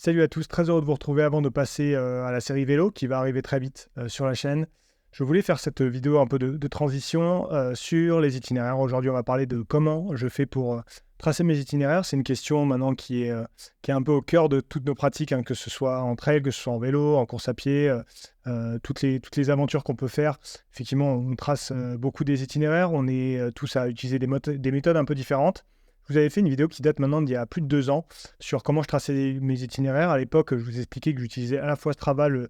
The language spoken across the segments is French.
Salut à tous, très heureux de vous retrouver avant de passer à la série vélo qui va arriver très vite sur la chaîne. Je voulais faire cette vidéo un peu de transition sur les itinéraires. Aujourd'hui, on va parler de comment je fais pour tracer mes itinéraires. C'est une question maintenant qui est un peu au cœur de toutes nos pratiques, hein, que ce soit en trail, que ce soit en vélo, en course à pied, toutes les aventures qu'on peut faire. Effectivement, on trace beaucoup des itinéraires. On est tous à utiliser des méthodes un peu différentes. Je vous avais fait une vidéo qui date maintenant d'il y a plus de 2 ans sur comment je traçais mes itinéraires. À l'époque, je vous expliquais que j'utilisais à la fois Strava, le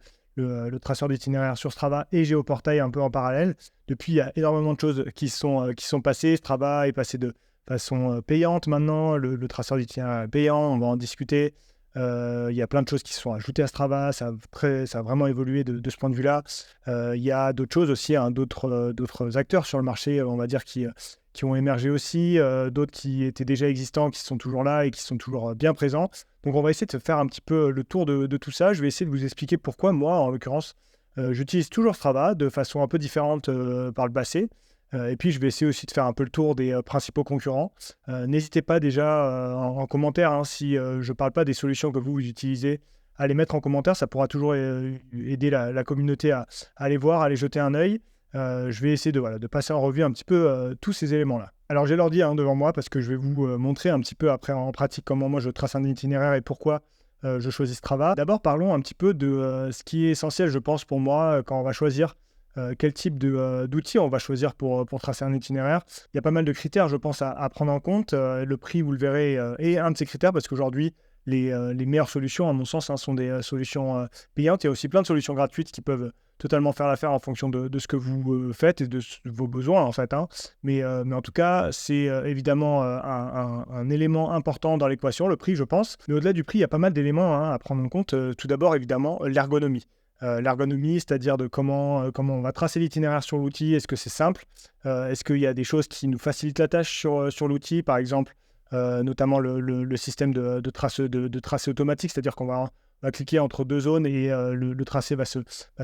traceur d'itinéraire sur Strava, et Géoportail un peu en parallèle. Depuis, il y a énormément de choses qui sont passées. Strava est passé de façon payante maintenant. Le traceur d'itinéraire est payant, on va en discuter. Il y a plein de choses qui se sont ajoutées à Strava. Ça a vraiment évolué de ce point de vue-là. Il y a d'autres choses aussi, hein, d'autres acteurs sur le marché, on va dire, qui ont émergé aussi, d'autres qui étaient déjà existants, qui sont toujours là et qui sont toujours bien présents. Donc on va essayer de faire un petit peu le tour de tout ça. Je vais essayer de vous expliquer pourquoi moi, en l'occurrence, j'utilise toujours Strava de façon un peu différente par le passé. Et puis je vais essayer aussi de faire un peu le tour des principaux concurrents. N'hésitez pas déjà en commentaire, hein, si je ne parle pas des solutions que vous utilisez, à les mettre en commentaire. Ça pourra toujours aider la communauté à aller voir, à aller jeter un œil. Je vais essayer de passer en revue un petit peu tous ces éléments-là. Alors j'ai l'ordi devant moi parce que je vais vous montrer un petit peu après en pratique comment moi je trace un itinéraire et pourquoi je choisis Strava. D'abord parlons un petit peu de ce qui est essentiel, je pense, pour moi quand on va choisir quel type d'outils on va choisir pour tracer un itinéraire. Il y a pas mal de critères, je pense, à prendre en compte. Le prix, vous le verrez, est un de ces critères parce qu'aujourd'hui, les meilleures solutions, à mon sens, sont des solutions payantes. Il y a aussi plein de solutions gratuites qui peuvent totalement faire l'affaire en fonction de ce que vous faites et de vos besoins, en fait, hein. Mais en tout cas, c'est évidemment un élément important dans l'équation, le prix, je pense. Mais au-delà du prix, il y a pas mal d'éléments, hein, à prendre en compte. Tout d'abord, évidemment, l'ergonomie. L'ergonomie, c'est-à-dire de comment on va tracer l'itinéraire sur l'outil. Est-ce que c'est simple? Est-ce qu'il y a des choses qui nous facilitent la tâche sur l'outil, par exemple, notamment le système de tracé automatique, c'est-à-dire qu'on va cliquer entre deux zones et le tracé va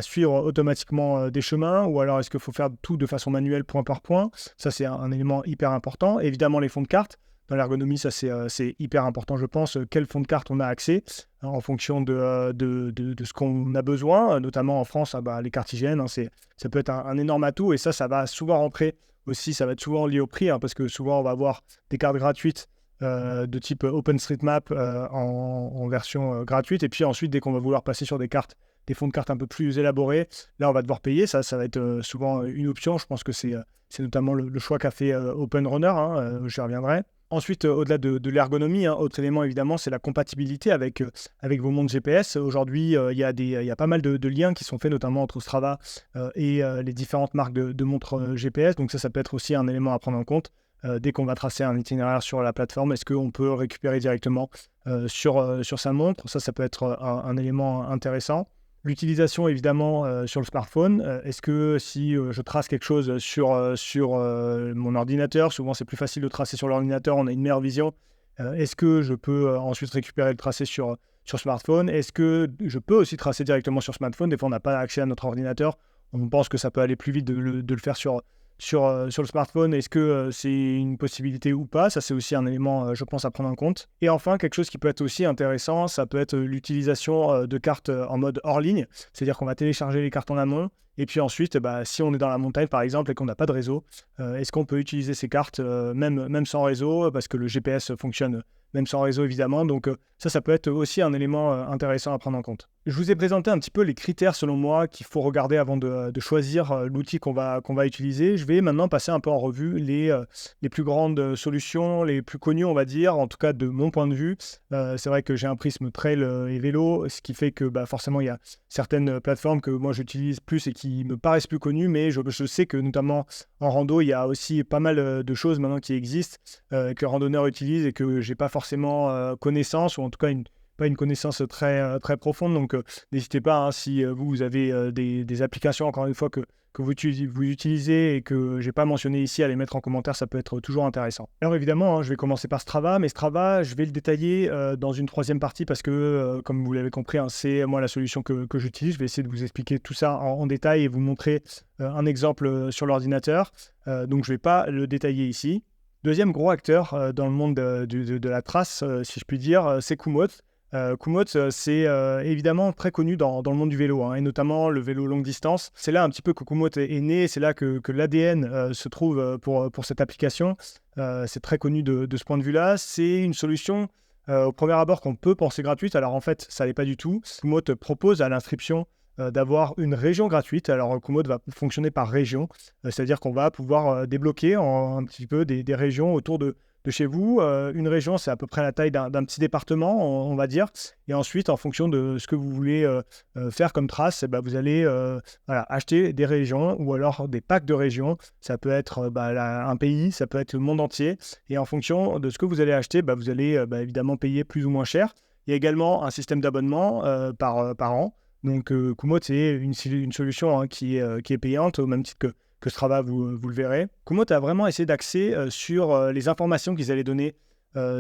suivre automatiquement des chemins, ou alors est-ce qu'il faut faire tout de façon manuelle, point par point? Ça, c'est un élément hyper important. Évidemment, les fonds de carte. Dans l'ergonomie, ça, c'est hyper important, je pense. Quel fond de carte on a accès en fonction de ce qu'on a besoin, notamment en France, les cartes IGN, hein, ça peut être un énorme atout, et ça va souvent rentrer aussi, ça va être souvent lié au prix, hein, parce que souvent, on va avoir des cartes gratuites de type OpenStreetMap en version gratuite, et puis ensuite, dès qu'on va vouloir passer sur des fonds de cartes un peu plus élaborés, là, on va devoir payer. Ça va être souvent une option. Je pense que c'est notamment le choix qu'a fait OpenRunner, hein, j'y reviendrai. Ensuite, au-delà de l'ergonomie, hein, autre élément évidemment, c'est la compatibilité avec vos montres GPS. Aujourd'hui, il y a pas mal de liens qui sont faits, notamment entre Strava et les différentes marques de montres GPS. Donc ça peut être aussi un élément à prendre en compte. Dès qu'on va tracer un itinéraire sur la plateforme, est-ce qu'on peut récupérer directement sur sa montre? Ça peut être un élément intéressant. L'utilisation, évidemment, sur le smartphone. Est-ce que si je trace quelque chose sur mon ordinateur, souvent c'est plus facile de tracer sur l'ordinateur, on a une meilleure vision. Est-ce que je peux ensuite récupérer le tracé sur smartphone? Est-ce que je peux aussi tracer directement sur smartphone? Des fois, on n'a pas accès à notre ordinateur. On pense que ça peut aller plus vite de le faire sur le smartphone. Est-ce que c'est une possibilité ou pas? Ça, c'est aussi un élément, je pense, à prendre en compte. Et enfin, quelque chose qui peut être aussi intéressant, ça peut être l'utilisation de cartes en mode hors ligne. C'est-à-dire qu'on va télécharger les cartes en amont. Et puis ensuite, si on est dans la montagne, par exemple, et qu'on n'a pas de réseau, est-ce qu'on peut utiliser ces cartes même sans réseau? Parce que le GPS fonctionne même sans réseau, évidemment. Donc ça peut être aussi un élément intéressant à prendre en compte. Je vous ai présenté un petit peu les critères, selon moi, qu'il faut regarder avant de choisir l'outil qu'on va utiliser. Je vais maintenant passer un peu en revue les plus grandes solutions, les plus connues, on va dire, en tout cas de mon point de vue. C'est vrai que j'ai un prisme trail et vélo, ce qui fait que forcément, il y a certaines plateformes que moi j'utilise plus et qui me paraissent plus connues, mais je sais que notamment en rando, il y a aussi pas mal de choses maintenant qui existent, que les randonneurs utilisent et que j'ai pas forcément connaissance, ou en tout cas pas une connaissance très profonde. Donc n'hésitez pas, hein, si vous avez des applications, encore une fois, que vous utilisez et que j'ai pas mentionné ici, à les mettre en commentaire, ça peut être toujours intéressant. Alors évidemment, hein, je vais commencer par Strava, mais Strava, je vais le détailler dans une troisième partie parce que, comme vous l'avez compris, hein, c'est moi la solution que j'utilise. Je vais essayer de vous expliquer tout ça en détail et vous montrer un exemple sur l'ordinateur. Donc je vais pas le détailler ici. Deuxième gros acteur dans le monde de la trace, si je puis dire, c'est Komoot. Komoot, c'est évidemment très connu dans le monde du vélo, hein, et notamment le vélo longue distance. C'est là un petit peu que Komoot est né, c'est là que l'ADN se trouve pour cette application. C'est très connu de ce point de vue-là. C'est une solution au premier abord qu'on peut penser gratuite. Alors en fait, ça l'est pas du tout. Komoot propose à l'inscription d'avoir une région gratuite. Alors Komoot va fonctionner par région, c'est-à-dire qu'on va pouvoir débloquer un petit peu des régions autour de chez vous. Une région, c'est à peu près la taille d'un petit département, on va dire. Et ensuite, en fonction de ce que vous voulez faire comme trace, eh ben, vous allez acheter des régions ou alors des packs de régions. Ça peut être un pays, ça peut être le monde entier. Et en fonction de ce que vous allez acheter, vous allez évidemment payer plus ou moins cher. Il y a également un système d'abonnement par an. Donc, Komoot, c'est une solution qui est payante, au même titre que Strava, vous le verrez. Komoot a vraiment essayé d'axer sur les informations qu'ils allaient donner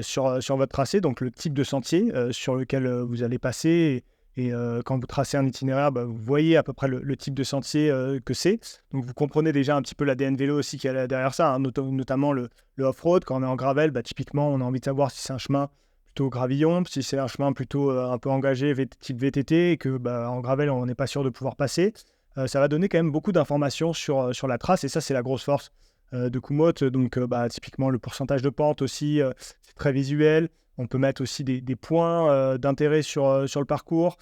sur votre tracé, donc le type de sentier sur lequel vous allez passer. Et quand vous tracez un itinéraire, vous voyez à peu près le type de sentier que c'est. Donc, vous comprenez déjà un petit peu l'ADN vélo aussi qu'il y a derrière ça, hein, notamment le off-road. Quand on est en gravel, typiquement, on a envie de savoir si c'est un chemin plutôt gravillon, si c'est un chemin plutôt un peu engagé, type VTT, et que en gravel, on n'est pas sûr de pouvoir passer. Ça va donner quand même beaucoup d'informations sur la trace, et ça, c'est la grosse force de Komoot. Donc, typiquement, le pourcentage de pente aussi, c'est très visuel. On peut mettre aussi des points d'intérêt sur le parcours.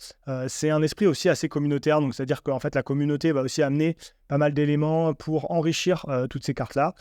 C'est un esprit aussi assez communautaire, donc c'est-à-dire qu'en fait, la communauté va aussi amener pas mal d'éléments pour enrichir toutes ces cartes-là.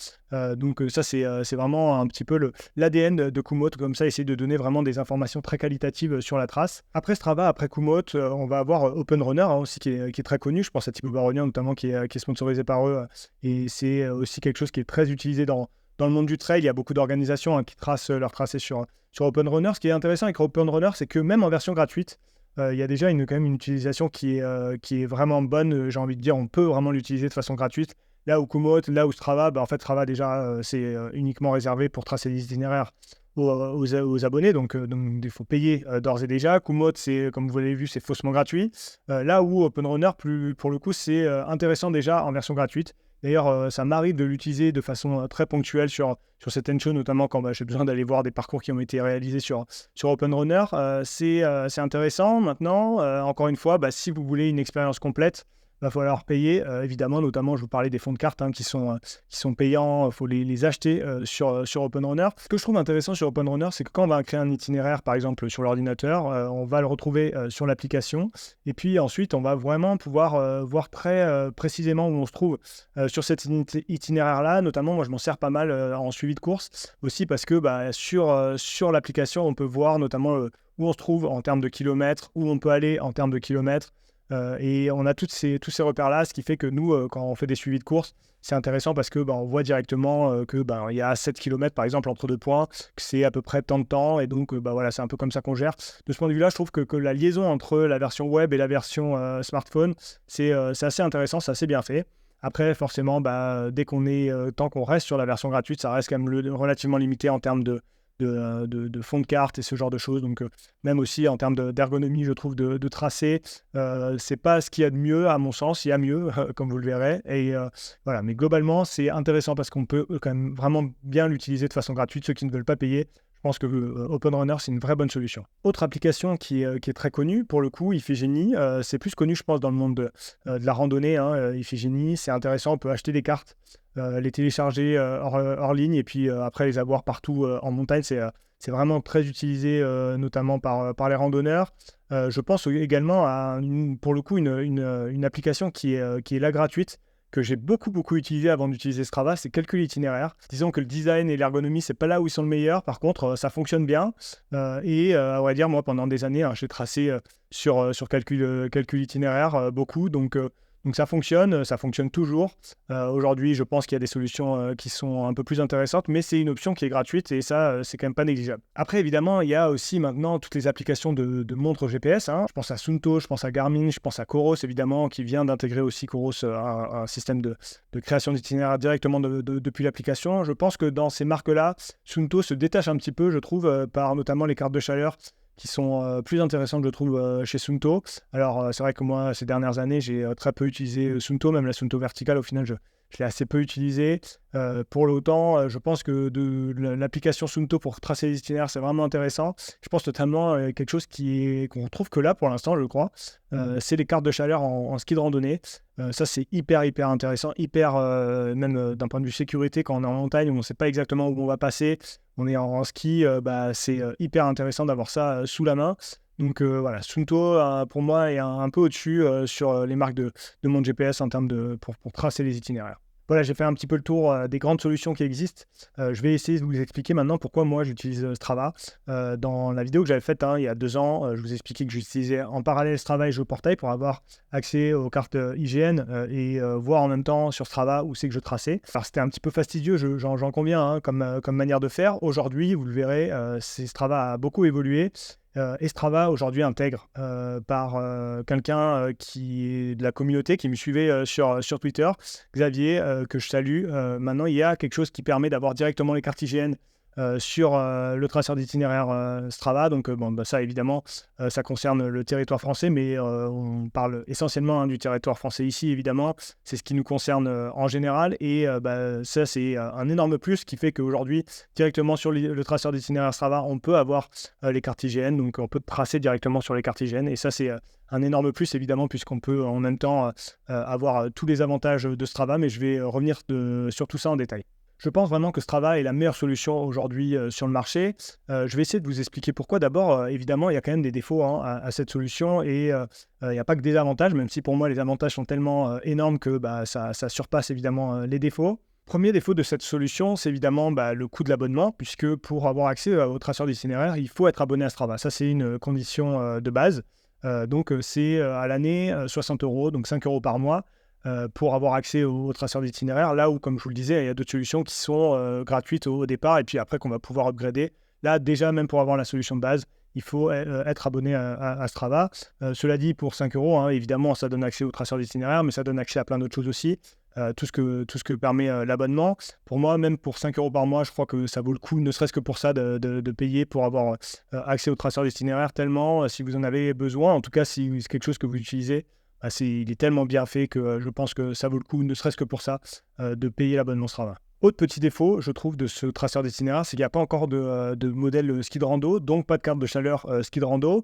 Donc ça, c'est vraiment un petit peu l'ADN de Komoot, comme ça, essayer de donner vraiment des informations très qualitatives sur la trace. Après Strava, après Komoot, on va avoir Open Runner aussi qui est très connu. Je pense à Thibaut Baronia notamment qui est sponsorisé par eux. Et c'est aussi quelque chose qui est très utilisé dans le monde du trail. Il y a beaucoup d'organisations qui tracent leur tracé sur Open Runner. Ce qui est intéressant avec Open Runner, c'est que même en version gratuite, il y a déjà quand même une utilisation qui est vraiment bonne. J'ai envie de dire, on peut vraiment l'utiliser de façon gratuite. Là où Komoot, là où Strava, en fait, Strava déjà, c'est uniquement réservé pour tracer des itinéraires aux abonnés. Donc, il faut payer d'ores et déjà. Komoot, c'est, comme vous l'avez vu, c'est faussement gratuit. Là où Open Runner, pour le coup, c'est intéressant déjà en version gratuite. D'ailleurs, ça m'arrive de l'utiliser de façon très ponctuelle sur certaines choses, notamment quand j'ai besoin d'aller voir des parcours qui ont été réalisés sur Open Runner. C'est intéressant. Maintenant, encore une fois, si vous voulez une expérience complète, il va falloir payer, évidemment. Notamment, je vous parlais des fonds de cartes qui sont payants. Il faut les acheter sur Open Runner. Ce que je trouve intéressant sur Open Runner, c'est que quand on va créer un itinéraire, par exemple sur l'ordinateur, on va le retrouver sur l'application. Et puis ensuite, on va vraiment pouvoir voir très précisément où on se trouve sur cet itinéraire-là. Notamment, moi, je m'en sers pas mal en suivi de course aussi parce que sur l'application, on peut voir notamment où on se trouve en termes de kilomètres, où on peut aller en termes de kilomètres. Et on a tous ces repères-là, ce qui fait que nous, quand on fait des suivis de course, c'est intéressant parce que on voit directement que il y a 7 km par exemple entre deux points, que c'est à peu près tant de temps, et donc voilà, c'est un peu comme ça qu'on gère. De ce point de vue-là, je trouve que la liaison entre la version web et la version smartphone, c'est assez intéressant, c'est assez bien fait. Après, forcément, dès tant qu'on reste sur la version gratuite, ça reste quand même relativement limité en termes de fond de carte et ce genre de choses. Donc, même aussi en termes d'ergonomie, je trouve, de tracé, c'est pas ce qu'il y a de mieux, à mon sens. Il y a mieux, comme vous le verrez. Et voilà, mais globalement, c'est intéressant parce qu'on peut quand même vraiment bien l'utiliser de façon gratuite. Ceux qui ne veulent pas payer, je pense que Open Runner, c'est une vraie bonne solution. Autre application qui est très connue, pour le coup, Iphigénie. C'est plus connu, je pense, dans le monde de la randonnée. Iphigénie, c'est intéressant. On peut acheter des cartes, les télécharger hors ligne et puis après les avoir partout en montagne. C'est vraiment très utilisé, notamment par les randonneurs. Je pense également à, pour le coup, une application qui est là gratuite, que j'ai beaucoup utilisé avant d'utiliser Strava, c'est Calcul Itinéraire. Disons que le design et l'ergonomie, c'est pas là où ils sont le meilleur. Par contre, ça fonctionne bien. À vrai dire, moi, pendant des années, j'ai tracé sur Calcul Itinéraire beaucoup. Donc ça fonctionne toujours. Aujourd'hui, je pense qu'il y a des solutions qui sont un peu plus intéressantes, mais c'est une option qui est gratuite et ça, c'est quand même pas négligeable. Après, évidemment, il y a aussi maintenant toutes les applications de montres GPS. Je pense à Suunto, je pense à Garmin, je pense à Coros, évidemment, qui vient d'intégrer aussi Coros un système de création d'itinéraire directement depuis l'application. Je pense que dans ces marques-là, Suunto se détache un petit peu, je trouve, par notamment les cartes de chaleur, qui sont plus intéressantes, je trouve, chez Suunto. Alors, c'est vrai que moi, ces dernières années, j'ai très peu utilisé Suunto, même la Suunto verticale, au final, je je l'ai assez peu utilisé. Pour l'autant, je pense que l'application Suunto pour tracer les itinéraires, c'est vraiment intéressant. Je pense notamment quelque chose qu'on trouve que là pour l'instant, je crois, c'est les cartes de chaleur en ski de randonnée. Ça, c'est hyper, hyper intéressant, hyper, même d'un point de vue sécurité, quand on est en montagne, où on ne sait pas exactement où on va passer, on est en ski, c'est hyper intéressant d'avoir ça sous la main. Donc voilà, Suunto, pour moi, est un peu au-dessus sur les marques de mon GPS en termes pour tracer les itinéraires. Voilà, j'ai fait un petit peu le tour des grandes solutions qui existent. Je vais essayer de vous expliquer maintenant pourquoi moi j'utilise Strava. Dans la vidéo que j'avais faite il y a 2 ans, je vous ai expliqué que j'utilisais en parallèle Strava et GeoPortail pour avoir accès aux cartes IGN et voir en même temps sur Strava où c'est que je traçais. Alors c'était un petit peu fastidieux, j'en conviens, comme manière de faire. Aujourd'hui, vous le verrez, Strava a beaucoup évolué. Et Strava aujourd'hui intègre par quelqu'un qui est de la communauté, qui me suivait sur Twitter, Xavier, que je salue. Maintenant, il y a quelque chose qui permet d'avoir directement les cartes IGN sur le traceur d'itinéraire Strava. Donc ça évidemment, ça concerne le territoire français, mais on parle essentiellement du territoire français ici, évidemment. C'est ce qui nous concerne en général. Et ça, c'est un énorme plus qui fait qu'aujourd'hui, directement sur le traceur d'itinéraire Strava, on peut avoir les cartes IGN. Donc on peut tracer directement sur les cartes IGN. Et ça, c'est un énorme plus, évidemment, puisqu'on peut en même temps avoir tous les avantages de Strava. Mais je vais revenir sur tout ça en détail. Je pense vraiment que Strava est la meilleure solution aujourd'hui sur le marché. Je vais essayer de vous expliquer pourquoi. D'abord, évidemment, il y a quand même des défauts à cette solution et il n'y a pas que des avantages, même si pour moi les avantages sont tellement énormes que ça surpasse évidemment les défauts. Premier défaut de cette solution, c'est évidemment le coût de l'abonnement, puisque pour avoir accès au traceur d'itinéraire, il faut être abonné à Strava. Ça, c'est une condition de base. Donc, c'est à l'année 60 €, donc 5 € par mois. Pour avoir accès au traceur d'itinéraire, là où, comme je vous le disais, il y a d'autres solutions qui sont gratuites au départ et puis après qu'on va pouvoir upgrader. Là, déjà, même pour avoir la solution de base, il faut être abonné à Strava. Cela dit, pour 5 €, évidemment, ça donne accès au traceur d'itinéraire, mais ça donne accès à plein d'autres choses aussi. Tout ce que permet l'abonnement. Pour moi, même pour 5 € par mois, je crois que ça vaut le coup, ne serait-ce que pour ça, de payer pour avoir accès au traceur d'itinéraire, tellement, si vous en avez besoin, en tout cas, si c'est quelque chose que vous utilisez, il est tellement bien fait que je pense que ça vaut le coup, ne serait-ce que pour ça, de payer l'abonnement Strava. Autre petit défaut, je trouve, de ce traceur d'itinéraire, c'est qu'il n'y a pas encore de modèle ski de rando, donc pas de carte de chaleur ski de rando.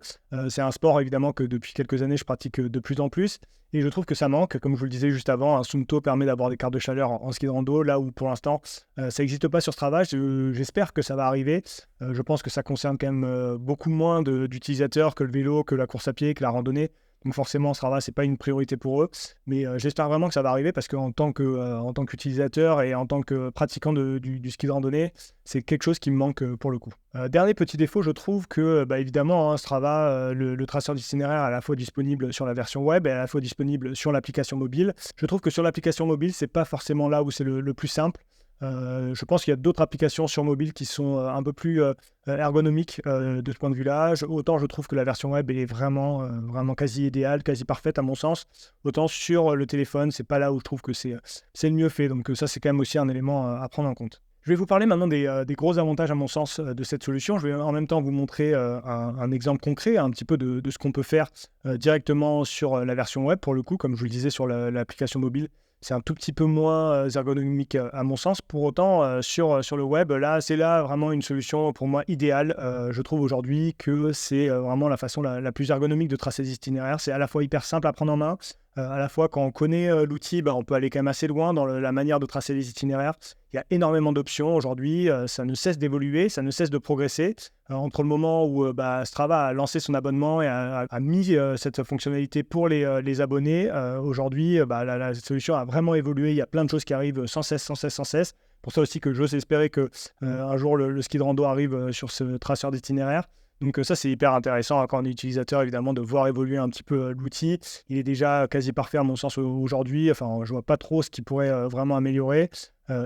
C'est un sport, évidemment, que depuis quelques années, je pratique de plus en plus. Et je trouve que ça manque. Comme je vous le disais juste avant, un Suunto permet d'avoir des cartes de chaleur en ski de rando, là où pour l'instant, ça n'existe pas sur Strava. J'espère que ça va arriver. Je pense que ça concerne quand même beaucoup moins d'utilisateurs que le vélo, que la course à pied, que la randonnée. Donc forcément, Strava, ce n'est pas une priorité pour eux. Mais j'espère vraiment que ça va arriver parce qu'en tant qu'utilisateur et en tant que pratiquant du ski de randonnée, c'est quelque chose qui me manque pour le coup. Dernier petit défaut, je trouve que, évidemment, Strava, le traceur d'itinéraire est à la fois disponible sur la version web et à la fois disponible sur l'application mobile. Je trouve que sur l'application mobile, c'est pas forcément là où c'est le plus simple. Je pense qu'il y a d'autres applications sur mobile qui sont un peu plus ergonomiques de ce point de vue-là. Autant je trouve que la version web est vraiment quasi idéale, quasi parfaite à mon sens. Autant sur le téléphone, c'est pas là où je trouve que c'est le mieux fait. Donc ça, c'est quand même aussi un élément à prendre en compte. Je vais vous parler maintenant des gros avantages, à mon sens, de cette solution. Je vais en même temps vous montrer un exemple concret, un petit peu de ce qu'on peut faire directement sur la version web. Pour le coup, comme je vous le disais, sur l'application mobile, c'est un tout petit peu moins ergonomique à mon sens. Pour autant, sur le web, là, c'est là vraiment une solution pour moi idéale. Je trouve aujourd'hui que c'est vraiment la façon la plus ergonomique de tracer des itinéraires. C'est à la fois hyper simple à prendre en main, à la fois quand on connaît l'outil, on peut aller quand même assez loin dans la manière de tracer les itinéraires. Il y a énormément d'options aujourd'hui, ça ne cesse d'évoluer, ça ne cesse de progresser. Entre le moment où Strava a lancé son abonnement et a mis cette fonctionnalité pour les abonnés, aujourd'hui, la solution a vraiment évolué. Il y a plein de choses qui arrivent sans cesse. Pour ça aussi que j'ose espérer que un jour le ski de rando arrive sur ce traceur d'itinéraire. Donc ça, c'est hyper intéressant quand on est utilisateur, évidemment, de voir évoluer un petit peu l'outil. Il est déjà quasi parfait à mon sens aujourd'hui. Enfin, je vois pas trop ce qui pourrait vraiment améliorer.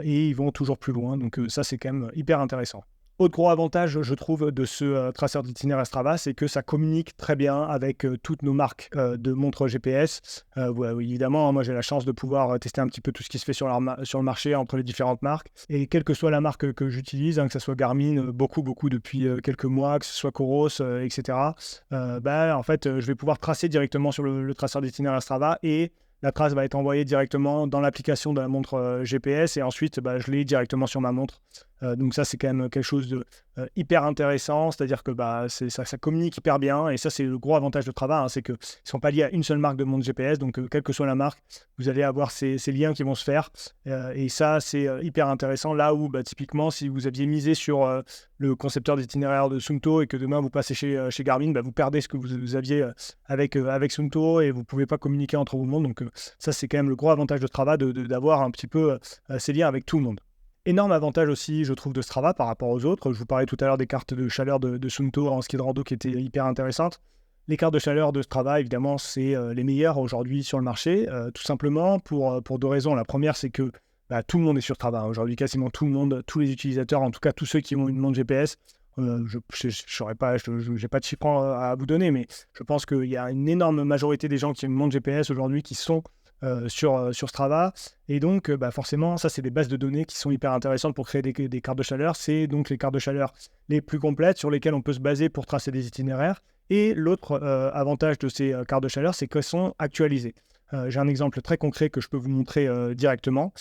Et ils vont toujours plus loin. Donc ça, c'est quand même hyper intéressant. Autre gros avantage, je trouve, de ce traceur d'itinéraire Strava, c'est que ça communique très bien avec toutes nos marques de montres GPS. Évidemment, moi j'ai la chance de pouvoir tester un petit peu tout ce qui se fait sur le marché entre les différentes marques. Et quelle que soit la marque que j'utilise, que ce soit Garmin, beaucoup depuis quelques mois, que ce soit Coros, etc. En fait, je vais pouvoir tracer directement sur le traceur d'itinéraire Strava et la trace va être envoyée directement dans l'application de la montre GPS et ensuite, je l'ai directement sur ma montre. Donc ça, c'est quand même quelque chose de hyper intéressant, c'est-à-dire que ça communique hyper bien et ça, c'est le gros avantage de Strava, hein, c'est qu'ils ne sont pas liés à une seule marque de montre GPS, donc quelle que soit la marque, vous allez avoir ces liens qui vont se faire et ça, c'est hyper intéressant. Là où, typiquement, si vous aviez misé sur le concepteur d'itinéraire de Suunto et que demain, vous passez chez Garmin, vous perdez ce que vous aviez avec Suunto et vous ne pouvez pas communiquer entre vous le monde. Donc ça, c'est quand même le gros avantage de Strava d'avoir un petit peu ces liens avec tout le monde. Énorme avantage aussi, je trouve, de Strava par rapport aux autres. Je vous parlais tout à l'heure des cartes de chaleur de Suunto en ski de rando qui étaient hyper intéressantes. Les cartes de chaleur de Strava, évidemment, c'est les meilleures aujourd'hui sur le marché, tout simplement pour deux raisons. La première, c'est que tout le monde est sur Strava. Aujourd'hui, quasiment tout le monde, tous les utilisateurs, en tout cas tous ceux qui ont une montre GPS, je n'ai pas de chiffres à vous donner, mais je pense qu'il y a une énorme majorité des gens qui ont une montre GPS aujourd'hui qui sont sur Strava. Et donc, forcément, ça, c'est des bases de données qui sont hyper intéressantes pour créer des cartes de chaleur. C'est donc les cartes de chaleur les plus complètes sur lesquelles on peut se baser pour tracer des itinéraires. Et l'autre avantage de ces cartes de chaleur, c'est qu'elles sont actualisées. J'ai un exemple très concret que je peux vous montrer directement.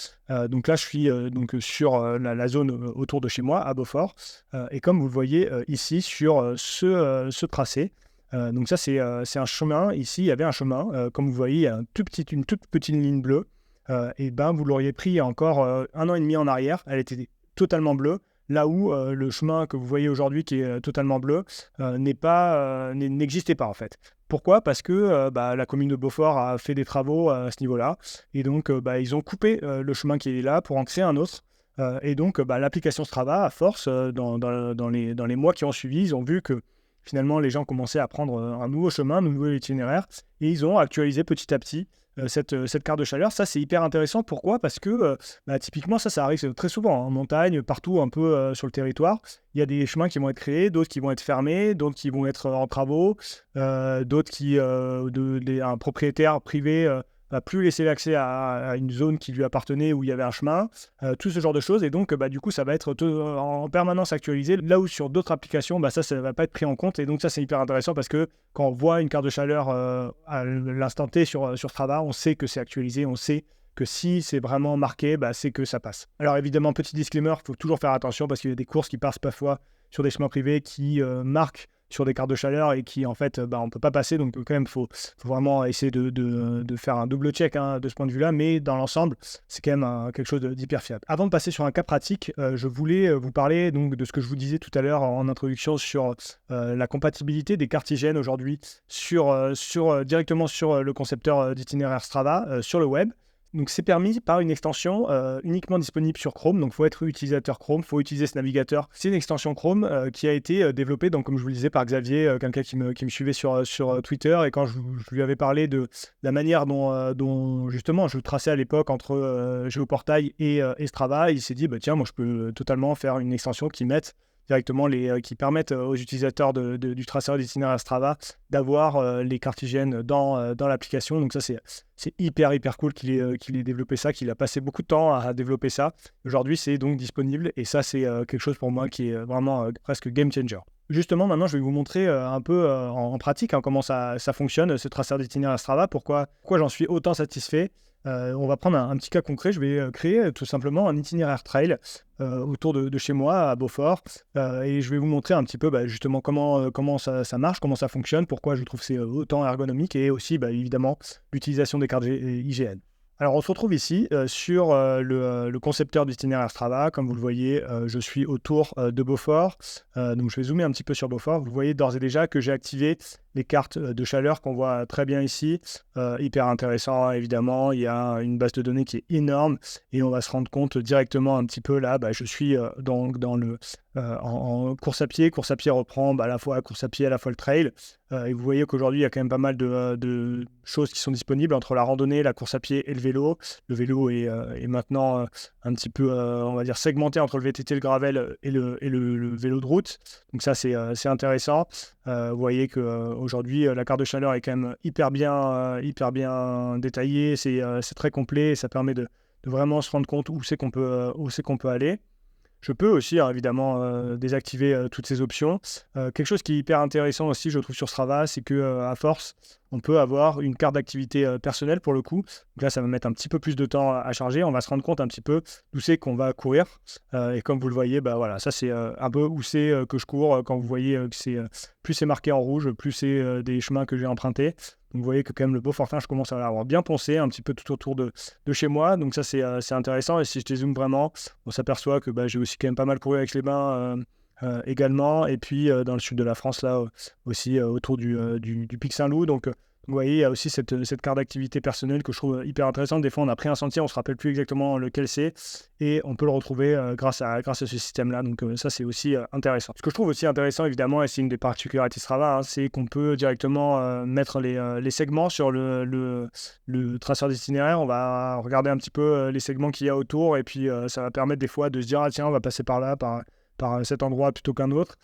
Donc là, je suis sur la zone autour de chez moi, à Beaufort. Et comme vous le voyez ici, sur ce tracé, donc ça, c'est un chemin. Ici, il y avait un chemin. Comme vous voyez, il y a une toute petite ligne bleue. Et vous l'auriez pris encore 1 an et demi en arrière. Elle était totalement bleue. Là où le chemin que vous voyez aujourd'hui, qui est totalement bleu, n'existait pas en fait. Pourquoi ? Parce que la commune de Beaufort a fait des travaux à ce niveau-là. Et donc, ils ont coupé le chemin qui est là pour en créer un autre. Et donc, l'application Strava, à force, dans les mois qui ont suivi, ils ont vu que finalement, les gens commençaient à prendre un nouveau chemin, un nouveau itinéraire, et ils ont actualisé petit à petit cette carte de chaleur. Ça, c'est hyper intéressant. Pourquoi ? Parce que typiquement, ça arrive très souvent en montagne, partout un peu sur le territoire. Il y a des chemins qui vont être créés, d'autres qui vont être fermés, d'autres qui vont être en travaux, d'autres qui, un propriétaire privé va plus laisser l'accès à une zone qui lui appartenait où il y avait un chemin, tout ce genre de choses. Et donc, du coup, ça va être en permanence actualisé. Là où sur d'autres applications, ça ne va pas être pris en compte. Et donc, ça, c'est hyper intéressant parce que quand on voit une carte de chaleur à l'instant T sur Strava, on sait que c'est actualisé, on sait que si c'est vraiment marqué, c'est que ça passe. Alors évidemment, petit disclaimer, il faut toujours faire attention parce qu'il y a des courses qui passent parfois sur des chemins privés qui marquent sur des cartes de chaleur et qui en fait on ne peut pas passer, donc quand même faut vraiment essayer de faire un double check de ce point de vue là, mais dans l'ensemble c'est quand même quelque chose d'hyper fiable. Avant de passer sur un cas pratique, je voulais vous parler donc de ce que je vous disais tout à l'heure en introduction sur la compatibilité des cartes IGN aujourd'hui directement sur le concepteur d'itinéraire Strava sur le web. Donc, c'est permis par une extension uniquement disponible sur Chrome. Donc, il faut être utilisateur Chrome, il faut utiliser ce navigateur. C'est une extension Chrome qui a été développée, donc, comme je vous le disais, par Xavier, quelqu'un qui me suivait sur Twitter. Et quand je lui avais parlé de la manière dont justement, je traçais à l'époque entre Géoportail et Strava, il s'est dit, tiens, moi, je peux totalement faire une extension qui mette directement qui permettent aux utilisateurs du traceur d'itinéraire Strava d'avoir les cartes IGN dans l'application. Donc ça, c'est hyper cool qu'il ait développé ça, qu'il a passé beaucoup de temps à développer ça. Aujourd'hui, c'est donc disponible et ça, c'est quelque chose pour moi qui est vraiment presque game changer. Justement, maintenant, je vais vous montrer un peu en pratique comment ça fonctionne, ce traceur d'itinéraire Strava, pourquoi j'en suis autant satisfait. On va prendre un petit cas concret. Je vais créer tout simplement un itinéraire trail autour de chez moi à Beaufort et je vais vous montrer un petit peu justement comment ça marche, comment ça fonctionne, pourquoi je trouve que c'est autant ergonomique et aussi évidemment l'utilisation des cartes IGN. Alors on se retrouve ici sur le concepteur d'itinéraire Strava. Comme vous le voyez, je suis autour de Beaufort. Donc je vais zoomer un petit peu sur Beaufort. Vous voyez d'ores et déjà que j'ai activé les cartes de chaleur qu'on voit très bien ici. Hyper intéressant, évidemment. Il y a une base de données qui est énorme et on va se rendre compte directement un petit peu là. Je suis en course à pied. Course à pied reprend à la fois la course à pied, à la fois le trail. Et vous voyez qu'aujourd'hui, il y a quand même pas mal de choses qui sont disponibles entre la randonnée, la course à pied et le vélo. Le vélo est maintenant un petit peu, on va dire, segmenté entre le VTT, le gravel et le vélo de route. Donc ça, c'est intéressant. Vous voyez qu'aujourd'hui, la carte de chaleur est quand même hyper bien détaillée. C'est très complet et ça permet de vraiment se rendre compte où c'est qu'on peut aller. Je peux aussi, évidemment, désactiver toutes ces options. Quelque chose qui est hyper intéressant aussi, je trouve, sur Strava, c'est qu'à force, on peut avoir une carte d'activité personnelle pour le coup. Donc là, ça va mettre un petit peu plus de temps à charger. On va se rendre compte un petit peu d'où c'est qu'on va courir. Et comme vous le voyez, bah voilà, ça c'est un peu où c'est que je cours. Quand vous voyez que plus c'est marqué en rouge, plus c'est des chemins que j'ai empruntés. Donc vous voyez que quand même le Beaufortin, je commence à l'avoir bien poncé, un petit peu tout autour de chez moi. Donc ça c'est intéressant. Et si je dézoome vraiment, on s'aperçoit que j'ai aussi quand même pas mal couru avec les bains également. Et puis dans le sud de la France, là aussi autour du Pic Saint-Loup. Donc vous voyez, il y a aussi cette carte d'activité personnelle que je trouve hyper intéressante. Des fois, on a pris un sentier, on ne se rappelle plus exactement lequel c'est, et on peut le retrouver grâce à ce système-là. Donc ça, c'est aussi intéressant. Ce que je trouve aussi intéressant, évidemment, et c'est une des particularités Strava, hein, c'est qu'on peut directement mettre les segments sur le traceur d'itinéraire. On va regarder un petit peu les segments qu'il y a autour, et puis ça va permettre des fois de se dire, ah tiens, on va passer par là, par cet endroit plutôt qu'un autre.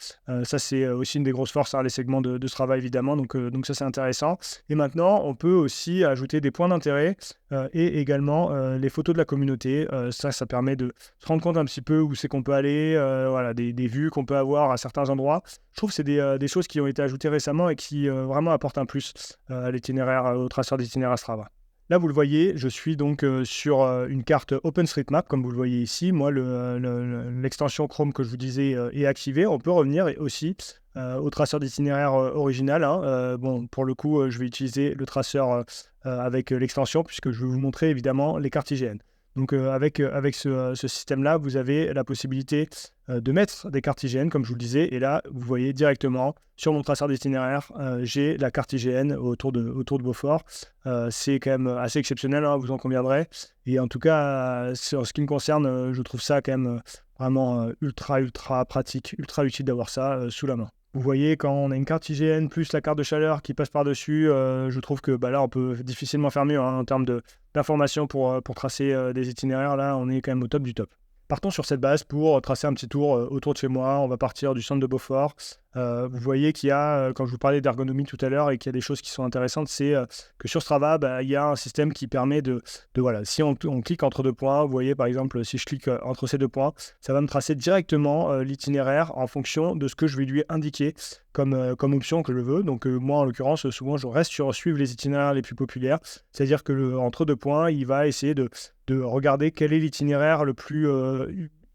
Ça, c'est aussi une des grosses forces, hein, les segments de Strava, évidemment. Donc ça, c'est intéressant. Et maintenant, on peut aussi ajouter des points d'intérêt et également les photos de la communauté. Ça permet de se rendre compte un petit peu où c'est qu'on peut aller, voilà, des vues qu'on peut avoir à certains endroits. Je trouve que c'est des choses qui ont été ajoutées récemment et qui vraiment apportent un plus à l'itinéraire, au traceur d'itinéraire Strava. Là, vous le voyez, je suis donc sur une carte OpenStreetMap, comme vous le voyez ici. Moi, l'extension Chrome que je vous disais est activée. On peut revenir aussi au traceur d'itinéraire original, hein. Bon, pour le coup, je vais utiliser le traceur avec l'extension, puisque je vais vous montrer évidemment les cartes IGN. Donc, avec ce système-là, vous avez la possibilité de mettre des cartes IGN, comme je vous le disais. Et là, vous voyez directement sur mon traceur d'itinéraire, j'ai la carte IGN autour de Beaufort. C'est quand même assez exceptionnel, hein, vous en conviendrez. Et en tout cas, sur ce qui me concerne, je trouve ça quand même vraiment ultra pratique, ultra utile d'avoir ça sous la main. Vous voyez, quand on a une carte IGN plus la carte de chaleur qui passe par-dessus, je trouve que là, on peut difficilement faire mieux, hein, en termes d'informations pour tracer des itinéraires. Là, on est quand même au top du top. Partons sur cette base pour tracer un petit tour autour de chez moi. On va partir du centre de Beaufort. Vous voyez qu'il y a, quand je vous parlais d'ergonomie tout à l'heure, et qu'il y a des choses qui sont intéressantes, c'est que sur Strava, il y a un système qui permet voilà, si on clique entre deux points, vous voyez par exemple, si je clique entre ces deux points, ça va me tracer directement l'itinéraire en fonction de ce que je vais lui indiquer comme option que je veux. Donc moi, en l'occurrence, souvent, je reste sur suivre les itinéraires les plus populaires. C'est-à-dire que entre deux points, il va essayer de regarder quel est l'itinéraire le plus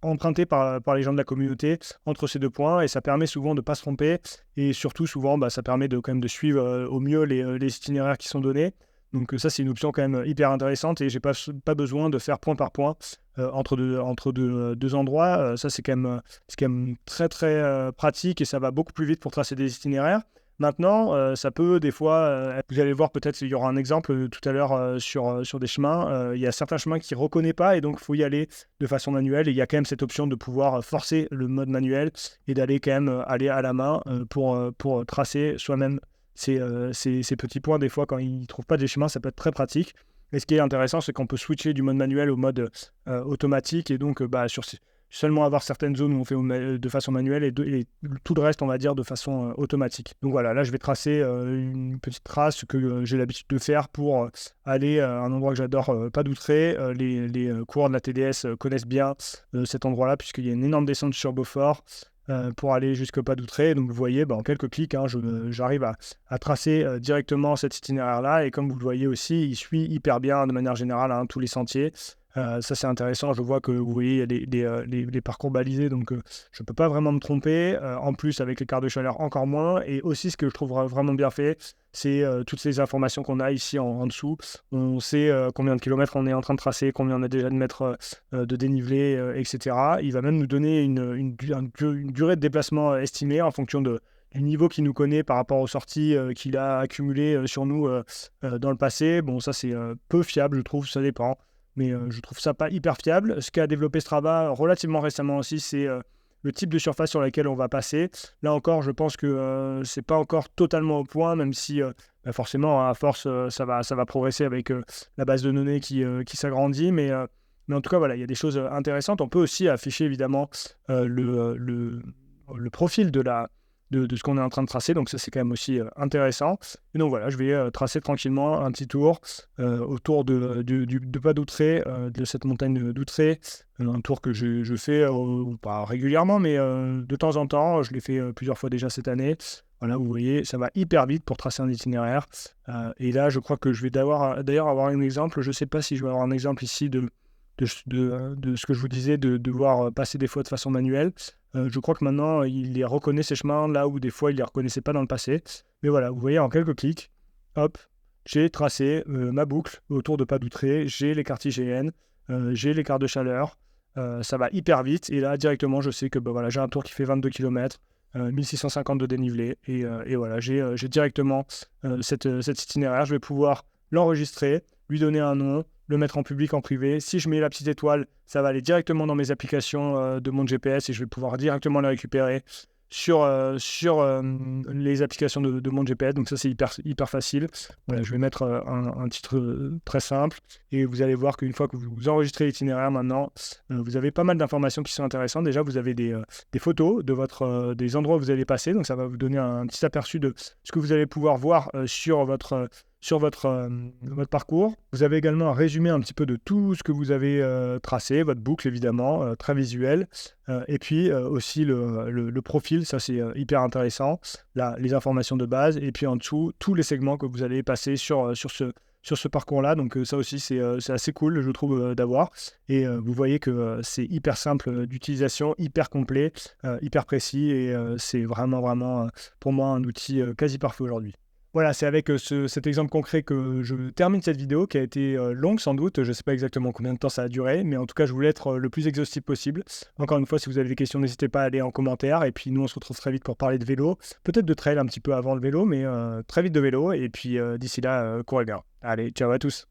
emprunté par les gens de la communauté entre ces deux points, et ça permet souvent de ne pas se tromper, et surtout souvent ça permet quand même de suivre au mieux les itinéraires qui sont donnés. Donc ça, c'est une option quand même hyper intéressante, et j'ai pas besoin de faire point par point entre deux endroits. Ça, c'est quand même très très pratique, et ça va beaucoup plus vite pour tracer des itinéraires. Maintenant, ça peut des fois, vous allez voir, peut-être il y aura un exemple tout à l'heure sur des chemins. Il y a certains chemins qui ne reconnaît pas, et donc il faut y aller de façon manuelle. Et il y a quand même cette option de pouvoir forcer le mode manuel et d'aller quand même aller à la main pour tracer soi-même ces petits points. Des fois, quand ils ne trouvent pas des chemins, ça peut être très pratique. Et ce qui est intéressant, c'est qu'on peut switcher du mode manuel au mode automatique, et donc seulement avoir certaines zones où on fait de façon manuelle, et tout le reste, on va dire, de façon automatique. Donc voilà, là, je vais tracer une petite trace que j'ai l'habitude de faire pour aller à un endroit que j'adore, Pas-d'Outré. Les coureurs de la TDS connaissent bien cet endroit-là, puisqu'il y a une énorme descente sur Beaufort pour aller jusqu'au Pas-d'Outré. Donc vous voyez, en quelques clics, hein, j'arrive à tracer directement cet itinéraire-là, et comme vous le voyez aussi, il suit hyper bien de manière générale, hein, tous les sentiers. Ça, c'est intéressant. Je vois que vous voyez, il y a les parcours balisés, donc je ne peux pas vraiment me tromper. En plus, avec les cartes de chaleur, encore moins. Et aussi, ce que je trouve vraiment bien fait, c'est toutes ces informations qu'on a ici en dessous. On sait combien de kilomètres on est en train de tracer, combien on a déjà de mètres de dénivelé, etc. Il va même nous donner une durée de déplacement estimée en fonction du niveau qu'il nous connaît par rapport aux sorties qu'il a accumulées sur nous dans le passé. Bon, ça, c'est peu fiable, je trouve, ça dépend. Mais je trouve ça pas hyper fiable. Ce qu'a développé Strava relativement récemment aussi, c'est le type de surface sur laquelle on va passer. Là encore, je pense que c'est pas encore totalement au point, même si forcément, à force, ça va progresser avec la base de données qui s'agrandit. Mais en tout cas, voilà, il y a des choses intéressantes. On peut aussi afficher évidemment le profil de ce qu'on est en train de tracer. Donc ça, c'est quand même aussi intéressant. Et donc voilà, je vais tracer tranquillement un petit tour autour de Pas-d'Outré, de cette montagne d'Outré. Un tour que je fais pas régulièrement, mais de temps en temps. Je l'ai fait plusieurs fois déjà cette année. Voilà, vous voyez, ça va hyper vite pour tracer un itinéraire. Et là, je crois que je vais d'ailleurs avoir un exemple. Je ne sais pas si je vais avoir un exemple ici de ce que je vous disais, de devoir passer des fois de façon manuelle. Je crois que maintenant, il les reconnaît ces chemins là où des fois, il ne les reconnaissait pas dans le passé. Mais voilà, vous voyez, en quelques clics, hop, j'ai tracé ma boucle autour de Pas-d'Outré, j'ai les cartes IGN, j'ai les cartes de chaleur. Ça va hyper vite. Et là, directement, je sais que voilà, j'ai un tour qui fait 22 km. 1650 de dénivelé et voilà, j'ai directement cet itinéraire. Je vais pouvoir l'enregistrer, lui donner un nom, le mettre en public, en privé. Si je mets la petite étoile, ça va aller directement dans mes applications de mon GPS et je vais pouvoir directement le récupérer sur les applications de mon GPS. Donc ça, c'est hyper facile. Voilà, je vais mettre un titre très simple et vous allez voir qu'une fois que vous enregistrez l'itinéraire maintenant, vous avez pas mal d'informations qui sont intéressantes. Déjà, vous avez des photos des endroits où vous allez passer. Donc ça va vous donner un petit aperçu de ce que vous allez pouvoir voir sur votre parcours. Vous avez également un résumé un petit peu de tout ce que vous avez tracé, votre boucle évidemment, très visuel. Et puis aussi le profil, ça c'est hyper intéressant. Là, les informations de base. Et puis en dessous, tous les segments que vous allez passer sur ce parcours-là. Donc ça aussi, c'est assez cool, je trouve, d'avoir. Et vous voyez que c'est hyper simple d'utilisation, hyper complet, hyper précis. Et c'est vraiment, pour moi, un outil quasi parfait aujourd'hui. Voilà, c'est avec cet exemple concret que je termine cette vidéo qui a été longue sans doute. Je ne sais pas exactement combien de temps ça a duré, mais en tout cas, je voulais être le plus exhaustif possible. Encore une fois, si vous avez des questions, n'hésitez pas à aller en commentaire. Et puis nous, on se retrouve très vite pour parler de vélo. Peut-être de trail un petit peu avant le vélo, mais très vite de vélo. Et puis d'ici là, courez bien. Allez, ciao à tous.